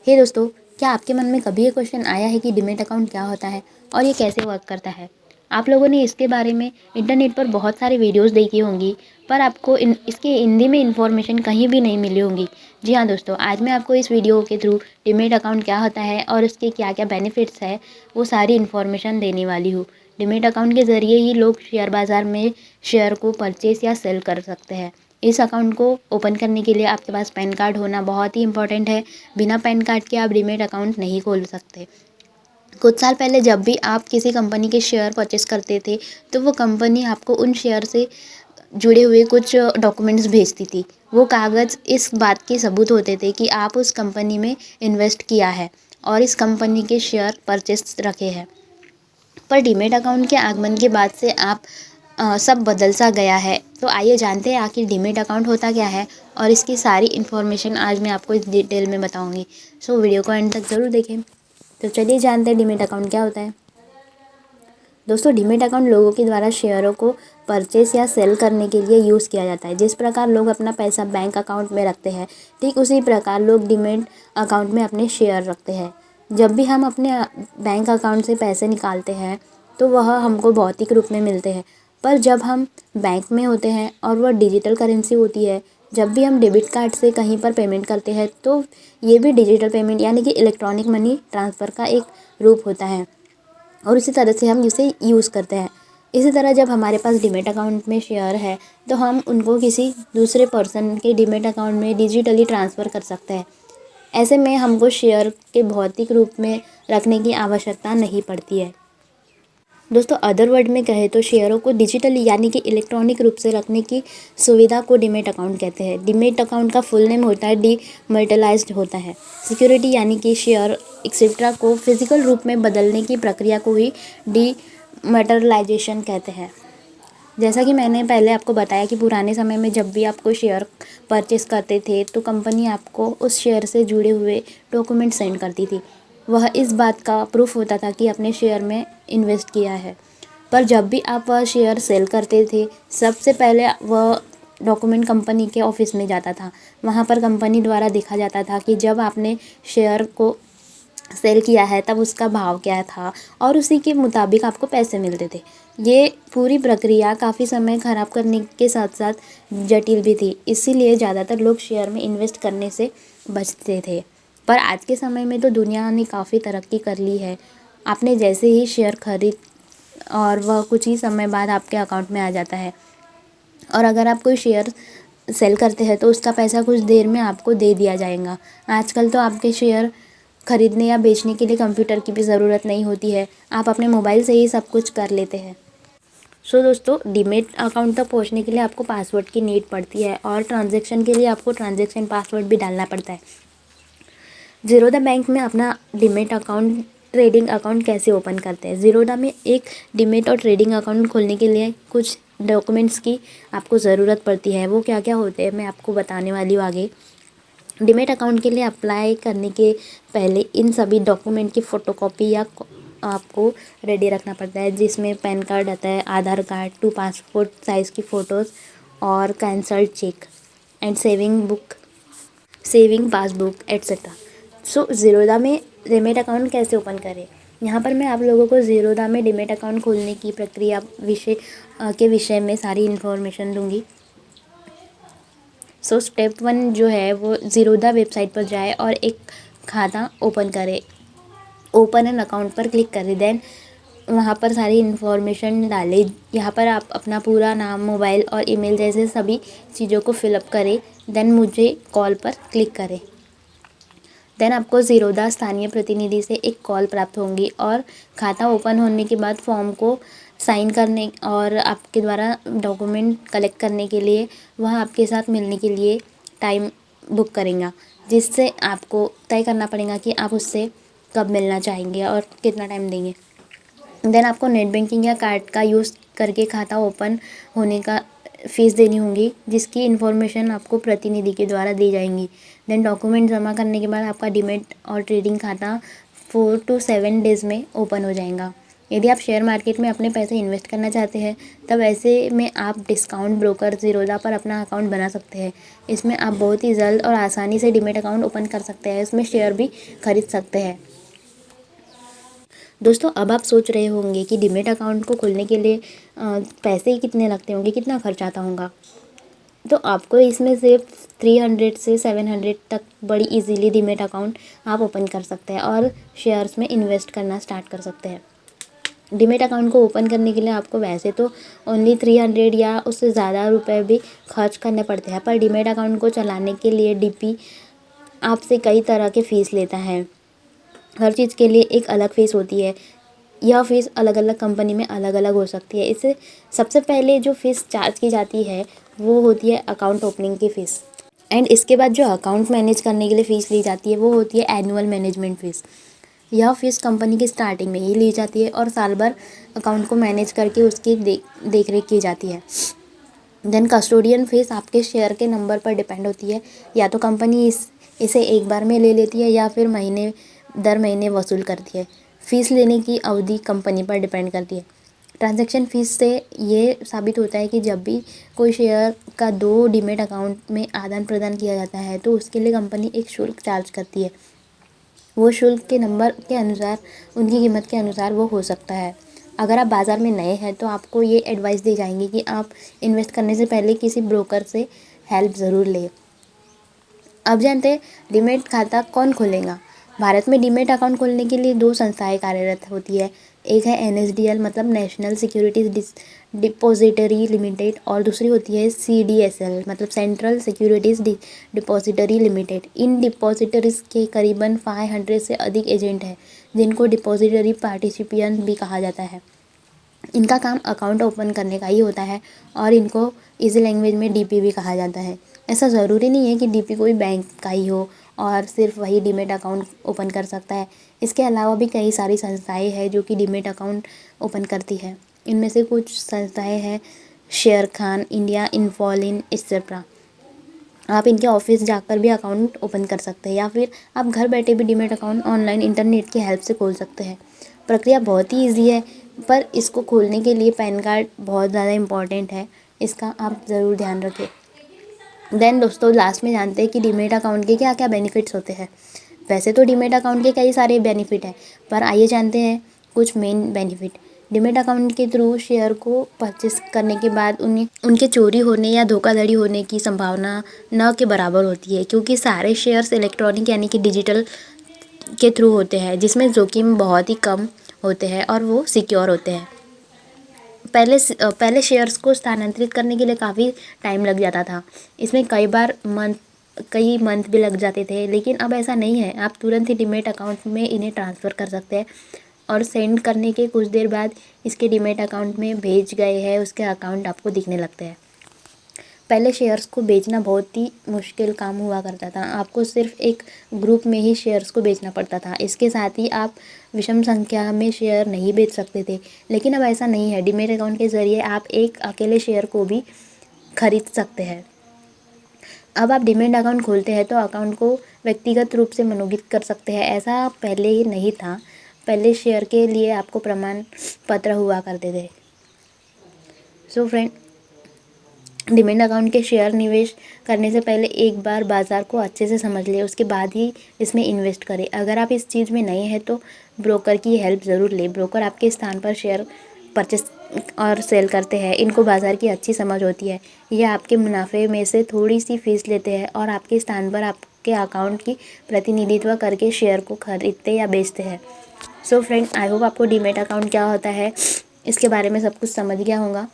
हे दोस्तों, क्या आपके मन में कभी ये क्वेश्चन आया है कि डीमैट अकाउंट क्या होता है और ये कैसे वर्क करता है? आप लोगों ने इसके बारे में इंटरनेट पर बहुत सारी वीडियोस देखी होंगी, पर आपको इसके हिंदी में इन्फॉर्मेशन कहीं भी नहीं मिली होंगी। जी हाँ दोस्तों, आज मैं आपको इस वीडियो के थ्रू डीमैट अकाउंट क्या होता है और उसके क्या क्या बेनिफिट्स है, वो सारी इन्फॉर्मेशन देने वाली हूँ। डीमैट अकाउंट के ज़रिए ही लोग शेयर बाज़ार में शेयर को परचेस या सेल कर सकते हैं। इस अकाउंट को ओपन करने के लिए आपके पास पैन कार्ड होना बहुत ही इंपॉर्टेंट है। बिना पैन कार्ड के आप डीमैट अकाउंट नहीं खोल सकते। कुछ साल पहले जब भी आप किसी कंपनी के शेयर परचेस करते थे, तो वो कंपनी आपको उन शेयर से जुड़े हुए कुछ डॉक्यूमेंट्स भेजती थी। वो कागज़ इस बात के सबूत होते थे कि आप उस कंपनी में इन्वेस्ट किया है और इस कंपनी के शेयर परचेस रखे हैं। पर डीमैट अकाउंट के आगमन के बाद से आप सब बदल सा गया है। तो आइए जानते हैं आखिर डीमैट अकाउंट होता क्या है और इसकी सारी इन्फॉर्मेशन आज मैं आपको इस डिटेल में बताऊंगी। सो वीडियो को एंड तक ज़रूर देखें। तो चलिए जानते हैं डीमैट अकाउंट क्या होता है। दोस्तों, डीमैट अकाउंट लोगों के द्वारा शेयरों को परचेस या सेल करने के लिए यूज़ किया जाता है। जिस प्रकार लोग अपना पैसा बैंक अकाउंट में रखते हैं, ठीक उसी प्रकार लोग डीमैट अकाउंट में अपने शेयर रखते हैं। जब भी हम अपने बैंक अकाउंट से पैसे निकालते हैं, तो वह हमको भौतिक रूप में मिलते हैं। पर जब हम बैंक में होते हैं और वह डिजिटल करेंसी होती है, जब भी हम डेबिट कार्ड से कहीं पर पेमेंट करते हैं, तो ये भी डिजिटल पेमेंट यानी कि इलेक्ट्रॉनिक मनी ट्रांसफ़र का एक रूप होता है और उसी तरह से हम इसे यूज़ करते हैं। इसी तरह जब हमारे पास डीमैट अकाउंट में शेयर है, तो हम उनको किसी दूसरे पर्सन के डीमैट अकाउंट में डिजिटली ट्रांसफ़र कर सकते हैं। ऐसे में हमको शेयर के भौतिक रूप में रखने की आवश्यकता नहीं पड़ती है। दोस्तों, अदर वर्ड में कहें तो शेयरों को डिजिटली यानी कि इलेक्ट्रॉनिक रूप से रखने की सुविधा को डीमैट अकाउंट कहते हैं। डीमैट अकाउंट का फुल नेम होता है डीमैटेलाइज्ड होता है। सिक्योरिटी यानी कि शेयर एक्सेट्रा को फिजिकल रूप में बदलने की प्रक्रिया को ही डीमैटेरियलाइजेशन कहते हैं। जैसा कि मैंने पहले आपको बताया कि पुराने समय में जब भी आप कोई शेयर परचेस करते थे, तो कंपनी आपको उस शेयर से जुड़े हुए डॉक्यूमेंट सेंड करती थी। वह इस बात का प्रूफ होता था कि आपने शेयर में इन्वेस्ट किया है। पर जब भी आप वह शेयर सेल करते थे, सबसे पहले वह डॉक्यूमेंट कंपनी के ऑफिस में जाता था। वहाँ पर कंपनी द्वारा देखा जाता था कि जब आपने शेयर को सेल किया है तब उसका भाव क्या था और उसी के मुताबिक आपको पैसे मिलते थे। ये पूरी प्रक्रिया काफ़ी समय ख़राब करने के साथ साथ जटिल भी थी, इसीलिए ज़्यादातर लोग शेयर में इन्वेस्ट करने से बचते थे। पर आज के समय में तो दुनिया ने काफ़ी तरक्की कर ली है। आपने जैसे ही शेयर खरीद और वह कुछ ही समय बाद आपके अकाउंट में आ जाता है और अगर आप कोई शेयर सेल करते हैं तो उसका पैसा कुछ देर में आपको दे दिया जाएगा। आजकल तो आपके शेयर खरीदने या बेचने के लिए कंप्यूटर की भी ज़रूरत नहीं होती है, आप अपने मोबाइल से ही सब कुछ कर लेते हैं। सो दोस्तों, डीमैट अकाउंट तक पहुंचने के लिए आपको पासवर्ड की नीड पड़ती है और ट्रांजैक्शन के लिए आपको ट्रांजैक्शन पासवर्ड भी डालना पड़ता है। ज़ीरोधा बैंक में अपना डीमैट अकाउंट ट्रेडिंग अकाउंट कैसे ओपन करते हैं? ज़ीरोधा में एक डीमैट और ट्रेडिंग अकाउंट खोलने के लिए कुछ डॉक्यूमेंट्स की आपको ज़रूरत पड़ती है। वो क्या क्या होते हैं मैं आपको बताने वाली हूँ आगे। डीमैट अकाउंट के लिए अप्लाई करने के पहले इन सभी डॉक्यूमेंट की फ़ोटोकॉपी या आपको रेडी रखना पड़ता है, जिसमें पैन कार्ड आता है, आधार कार्ड, 2 पासपोर्ट साइज़ की फ़ोटोज़ और cancelled cheque and saving passbook etcetera. So Zerodha में डीमैट अकाउंट कैसे ओपन करें? यहाँ पर मैं आप लोगों को ज़ीरोधा में डीमैट अकाउंट खोलने की प्रक्रिया के विषय में सारी इन्फॉर्मेशन दूँगी। सो स्टेप 1 जो है वो ज़ीरोधा वेबसाइट पर जाए और एक खाता ओपन करें। ओपन एन अकाउंट पर क्लिक करें, देन वहाँ पर सारी इन्फॉर्मेशन डालें। यहाँ पर आप अपना पूरा नाम, मोबाइल और ईमेल जैसे सभी चीज़ों को फिलअप करें। देन मुझे कॉल पर क्लिक करें। देन आपको ज़ीरोधा स्थानीय प्रतिनिधि से एक कॉल प्राप्त होंगी और खाता ओपन होने के बाद फॉर्म को साइन करने और आपके द्वारा डॉक्यूमेंट कलेक्ट करने के लिए वह आपके साथ मिलने के लिए टाइम बुक करेगा, जिससे आपको तय करना पड़ेगा कि आप उससे कब मिलना चाहेंगे और कितना टाइम देंगे। देन आपको नेट बैंकिंग या कार्ड का यूज़ करके खाता ओपन होने का फ़ीस देनी होगी, जिसकी इन्फॉर्मेशन आपको प्रतिनिधि के द्वारा दी जाएंगी। देन डॉक्यूमेंट जमा करने के बाद आपका डीमैट और ट्रेडिंग खाता 4 to 7 डेज़ में ओपन हो जाएगा। यदि आप शेयर मार्केट में अपने पैसे इन्वेस्ट करना चाहते हैं तब ऐसे में आप डिस्काउंट ब्रोकर ज़ीरोधा पर अपना अकाउंट बना सकते हैं। इसमें आप बहुत ही जल्द और आसानी से डीमैट अकाउंट ओपन कर सकते हैं। इसमें शेयर भी खरीद सकते हैं। दोस्तों, अब आप सोच रहे होंगे कि डीमैट अकाउंट को खोलने के लिए पैसे कितने लगते होंगे, कितना खर्च आता होगा। तो आपको इसमें सिर्फ 300 से 700 तक बड़ी इजीली डीमैट अकाउंट आप ओपन कर सकते हैं और शेयर्स में इन्वेस्ट करना स्टार्ट कर सकते हैं। डीमैट अकाउंट को ओपन करने के लिए आपको वैसे तो ओनली 300 या उससे ज़्यादा रुपए भी खर्च करने पड़ते हैं, पर डीमैट अकाउंट को चलाने के लिए डीपी आपसे कई तरह के फ़ीस लेता है। हर चीज़ के लिए एक अलग फ़ीस होती है। यह फ़ीस अलग अलग कंपनी में अलग अलग हो सकती है। इससे सबसे पहले जो फ़ीस चार्ज की जाती है वो होती है अकाउंट ओपनिंग की फ़ीस, एंड इसके बाद जो अकाउंट मैनेज करने के लिए फ़ीस ली जाती है वो होती है एनुअल मैनेजमेंट फ़ीस। यह फ़ीस कंपनी की स्टार्टिंग में ही ली जाती है और साल भर अकाउंट को मैनेज करके उसकी देख रेख की जाती है। देन कस्टोडियन फ़ीस आपके शेयर के नंबर पर डिपेंड होती है। या तो कंपनी इसे एक बार में ले लेती है या फिर दर महीने वसूल करती है। फ़ीस लेने की अवधि कंपनी पर डिपेंड करती है। ट्रांजैक्शन फ़ीस से ये साबित होता है कि जब भी कोई शेयर का 2 डीमैट अकाउंट में आदान प्रदान किया जाता है तो उसके लिए कंपनी एक शुल्क चार्ज करती है। वो शुल्क के नंबर के अनुसार, उनकी कीमत के अनुसार वो हो सकता है। अगर आप बाज़ार में नए हैं तो आपको ये एडवाइस दी जाएंगी कि आप इन्वेस्ट करने से पहले किसी ब्रोकर से हेल्प ज़रूर लें। अब जानते हैं डीमैट खाता कौन खोलेगा। भारत में डीमैट अकाउंट खोलने के लिए 2 संस्थाएं कार्यरत होती है। एक है NSDL मतलब नेशनल सिक्योरिटीज़ डिपॉजिटरी लिमिटेड और दूसरी होती है CDSL मतलब सेंट्रल सिक्योरिटीज़ डिपॉजिटरी लिमिटेड। इन डिपॉजिटरीज़ के करीबन 500 से अधिक एजेंट हैं जिनको डिपॉजिटरी पार्टिसिपेंट भी कहा जाता है। इनका काम अकाउंट ओपन करने का ही होता है और इनको इजी लैंग्वेज में DP भी कहा जाता है। ऐसा ज़रूरी नहीं है कि DP कोई बैंक का ही हो और सिर्फ वही डीमैट अकाउंट ओपन कर सकता है। इसके अलावा भी कई सारी संस्थाएं हैं जो कि डीमैट अकाउंट ओपन करती है। इनमें से कुछ संस्थाएं हैं शेर खान, इंडिया इन्फॉलिन एक्सेट्रा। आप इनके ऑफिस जाकर भी अकाउंट ओपन कर सकते हैं या फिर आप घर बैठे भी डीमैट अकाउंट ऑनलाइन इंटरनेट की हेल्प से खोल सकते हैं। प्रक्रिया बहुत ही ईजी है, पर इसको खोलने के लिए पैन कार्ड बहुत ज़्यादा इम्पॉर्टेंट है। इसका आप ज़रूर ध्यान रखें। देन दोस्तों, लास्ट में जानते हैं कि डीमैट अकाउंट के क्या क्या बेनिफिट्स होते हैं। वैसे तो डीमैट अकाउंट के कई सारे बेनिफिट हैं, पर आइए जानते हैं कुछ मेन बेनिफिट। डीमैट अकाउंट के थ्रू शेयर को परचेस करने के बाद उनके चोरी होने या धोखाधड़ी होने की संभावना न के बराबर होती है, क्योंकि सारे शेयर्स इलेक्ट्रॉनिक यानी कि डिजिटल के थ्रू होते हैं, जिसमें जोखिम बहुत ही कम होते हैं और वो सिक्योर होते हैं। पहले शेयर्स को स्थानांतरित करने के लिए काफ़ी टाइम लग जाता था। इसमें कई मंथ भी लग जाते थे, लेकिन अब ऐसा नहीं है। आप तुरंत ही डीमैट अकाउंट में इन्हें ट्रांसफ़र कर सकते हैं और सेंड करने के कुछ देर बाद इसके डीमैट अकाउंट में भेज गए हैं उसके अकाउंट आपको दिखने लगते हैं। पहले शेयर्स को बेचना बहुत ही मुश्किल काम हुआ करता था। आपको सिर्फ एक ग्रुप में ही शेयर्स को बेचना पड़ता था। इसके साथ ही आप विषम संख्या में शेयर नहीं बेच सकते थे, लेकिन अब ऐसा नहीं है। डीमैट अकाउंट के ज़रिए आप एक अकेले शेयर को भी खरीद सकते हैं। अब आप डीमैट अकाउंट खोलते हैं तो अकाउंट को व्यक्तिगत रूप से मनोनीत कर सकते हैं। ऐसा पहले ही नहीं था। पहले शेयर के लिए आपको प्रमाण पत्र हुआ करते थे। सो फ्रेंड, डीमैट अकाउंट के शेयर निवेश करने से पहले एक बार बाज़ार को अच्छे से समझ लें, उसके बाद ही इसमें इन्वेस्ट करें। अगर आप इस चीज़ में नए हैं तो ब्रोकर की हेल्प ज़रूर लें। ब्रोकर आपके स्थान पर शेयर परचेस और सेल करते हैं। इनको बाज़ार की अच्छी समझ होती है। ये आपके मुनाफे में से थोड़ी सी फीस लेते हैं और आपके स्थान पर आपके अकाउंट की प्रतिनिधित्व करके शेयर को खरीदते या बेचते हैं। सो फ्रेंड, आई होप आपको डीमैट अकाउंट क्या होता है इसके बारे में सब कुछ समझ गया होगा।